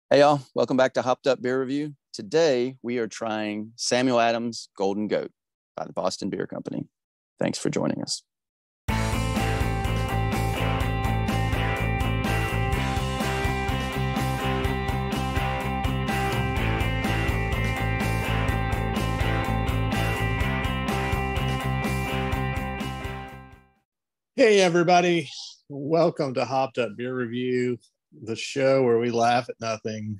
Hey y'all, welcome back to Hopped Up Beer Review. Today we are trying Samuel Adams Golden Goat by the Boston Beer Company. Thanks for joining us. Hey everybody, welcome to Hopped Up Beer Review, the show where we laugh at nothing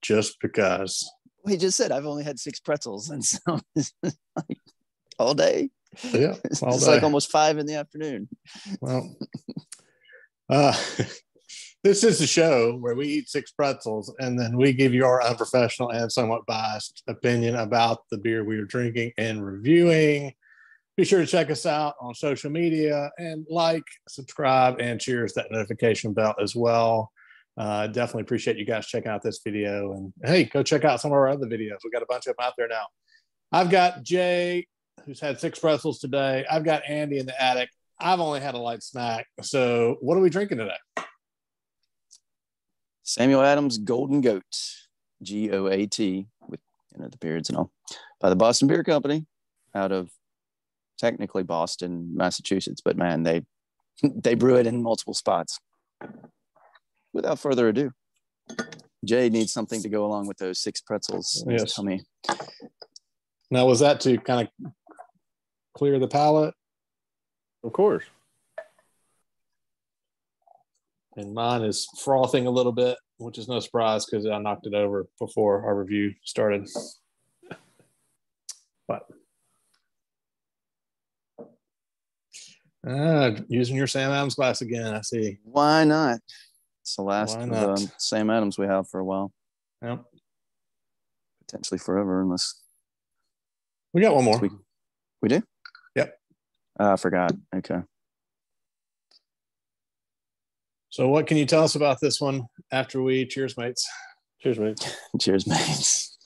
just because. Well, he just said I've only had 6 pretzels, and so it's like all day. Yeah, all it's day. like almost 5 in the afternoon. Well, this is the show where we eat 6 pretzels and then we give you our unprofessional and somewhat biased opinion about the beer we are drinking and reviewing. Be sure to check us out on social media and like, subscribe, and cheers that notification bell as well. Definitely appreciate you guys checking out this video. And hey, go check out some of our other videos. We got a bunch of them out there now. I've got Jay, who's had 6 pretzels today. I've got Andy in the attic. I've only had a light snack. So what are we drinking today? Samuel Adams Golden Goat, G-O-A-T, with the periods and all, by the Boston Beer Company, out of technically Boston, Massachusetts, but man, they brew it in multiple spots. Without further ado, Jay needs something to go along with those 6 pretzels. Yes. Tell me. Now, was that to kind of clear the palate? Of course. And mine is frothing a little bit, which is no surprise because I knocked it over before our review started. But using your Sam Adams glass again, I see. Why not? It's the last of Sam Adams we have for a while. Yep. Potentially forever, unless we got one more. We do? Yep. I forgot. Okay. So what can you tell us about this one after we cheers, mates? Cheers, mates. Cheers, mates.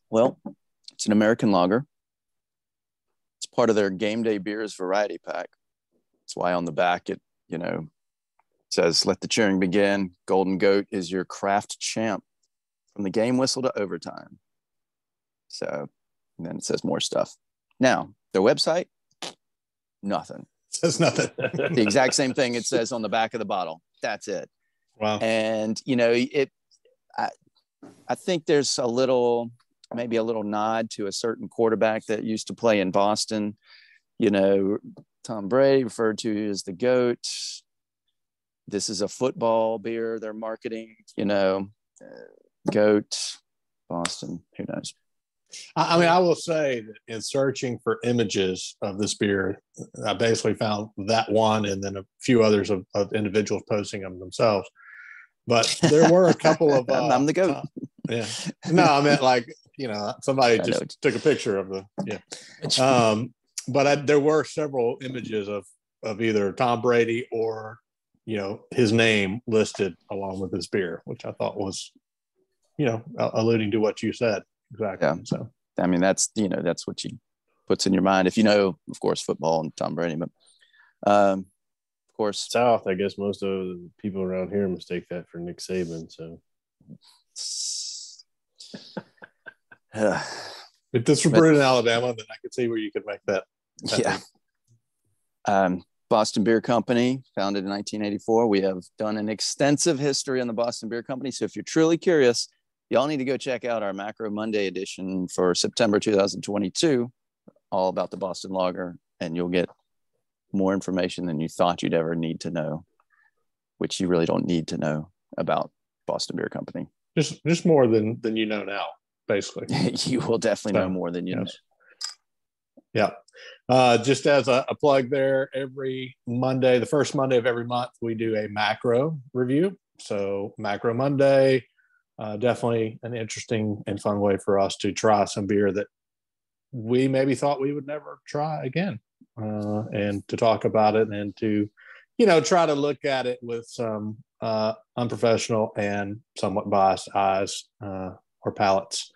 Well, it's an American lager. It's part of their Game Day Beers variety pack. That's why on the back it, says, "Let the cheering begin. Golden Goat is your craft champ from the game whistle to overtime." So, and then it says more stuff. Now, their website, nothing. It says nothing. The exact same thing it says on the back of the bottle. That's it. Wow. And, I think there's maybe a little nod to a certain quarterback that used to play in Boston. Tom Brady, referred to as the GOAT. This is a football beer they're marketing, GOAT, Boston, who knows? I mean, I will say that in searching for images of this beer, I basically found that one and then a few others of individuals posting them themselves. But there were a couple of... I'm the GOAT. Yeah. No, I meant somebody just took a picture of but there were several images of either Tom Brady or, his name listed along with this beer, which I thought was, alluding to what you said. Exactly. Yeah. So, I mean, that's what you puts in your mind. If of course, football and Tom Brady, but of course. South, I guess most of the people around here mistake that for Nick Saban. So. If this were brewed in Alabama, then I could see where you could make that. Yeah. Boston Beer Company, founded in 1984. We have done an extensive history on the Boston Beer Company. So if you're truly curious, y'all need to go check out our Macro Monday edition for September 2022, all about the Boston Lager, and you'll get more information than you thought you'd ever need to know, which you really don't need to know about Boston Beer Company. Just more than you know now. Basically, you will definitely know more than you know. Yeah. Just as a plug there, every Monday, the first Monday of every month, we do a macro review. So Macro Monday, definitely an interesting and fun way for us to try some beer that we maybe thought we would never try again, and to talk about it and to, try to look at it with some unprofessional and somewhat biased eyes or palates.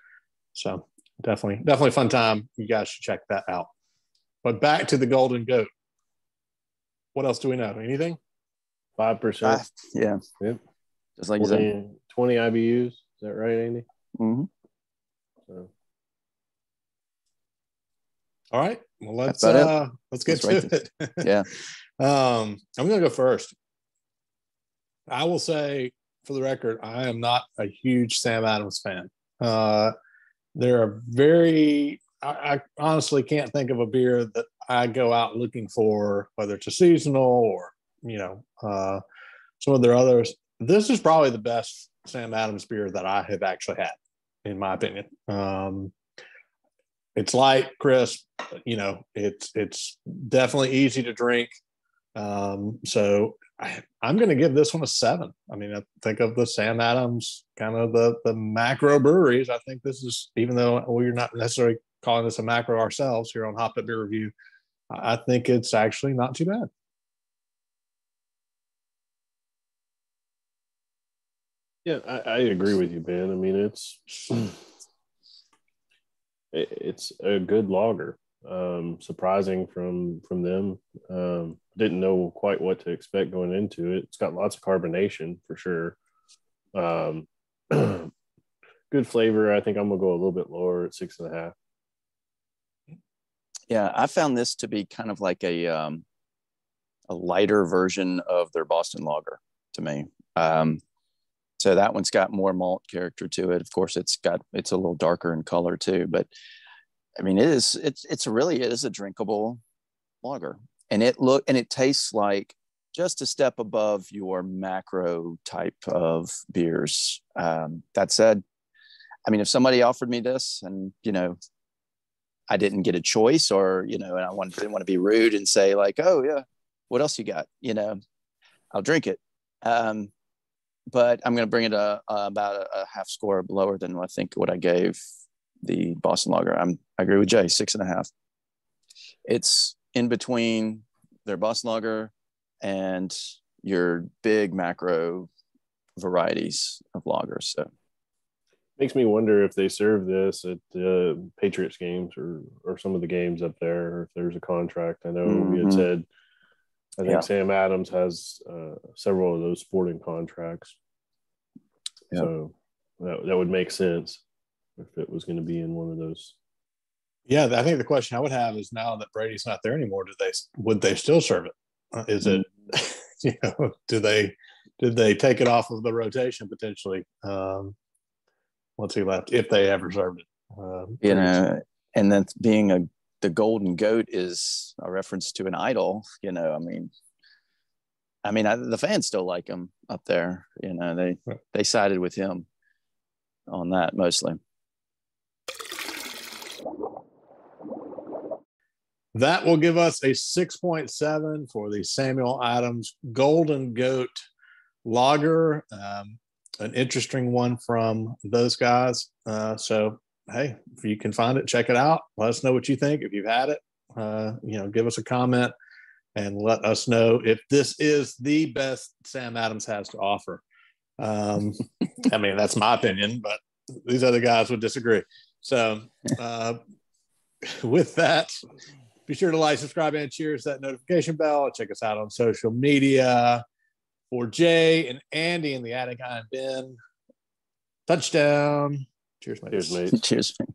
So definitely fun time. You guys should check that out. But back to the Golden Goat. What else do we know? Anything? 5%. Yeah. Yep. Just like you said. 20 IBUs. Is that right, Andy? Mm-hmm. So. All right. Well, let's get to it. Yeah. I'm going to go first. I will say, for the record, I am not a huge Sam Adams fan. There are I honestly can't think of a beer that I go out looking for, whether it's a seasonal or, some of their others. This is probably the best Sam Adams beer that I have actually had, in my opinion. It's light, crisp, it's definitely easy to drink. So I'm going to give this one a 7. I mean, I think of the Sam Adams, kind of the macro breweries. I think this is, even though we're not necessarily calling this a macro ourselves here on Hop Up Beer Review, I think it's actually not too bad. Yeah, I agree with you, Ben. I mean, it's a good lager. Surprising from them. Didn't know quite what to expect going into it. It's got lots of carbonation for sure. Good flavor. I think I'm gonna go a little bit lower at 6.5. Yeah, I found this to be kind of like a lighter version of their Boston Lager to me. So that one's got more malt character to it. Of course, it's a little darker in color too, but I mean, it is a drinkable lager, and it tastes like just a step above your macro type of beers. That said, I mean, if somebody offered me this and, I didn't get a choice, or, and I didn't want to be rude and say like, oh yeah, what else you got? I'll drink it. But I'm going to bring it about a half score lower than I think what I gave the Boston Lager. I agree with Jay, 6.5. It's in between their Boston Lager and your big macro varieties of lagers. So makes me wonder if they serve this at the Patriots games or some of the games up there, or if there's a contract. I know we had said, I think Sam Adams has several of those sporting contracts. Yeah. So that would make sense if it was going to be in one of those. Yeah, I think the question I would have is, now that Brady's not there anymore, would they still serve it? Is it, did they take it off of the rotation potentially? Once he left, if they ever served it. And then being the Golden Goat is a reference to an idol. The fans still like him up there. They sided with him on that mostly. That will give us a 6.7 for the Samuel Adams Golden Goat Lager. An interesting one from those guys. So, hey, if you can find it, check it out. Let us know what you think. If you've had it, give us a comment and let us know if this is the best Sam Adams has to offer. That's my opinion, but these other guys would disagree. So, with that, be sure to like, subscribe, and cheers that notification bell. Check us out on social media. For Jay and Andy in the attic, I'm Ben. Touchdown. Cheers, mate. Cheers, mate. Cheers, mate.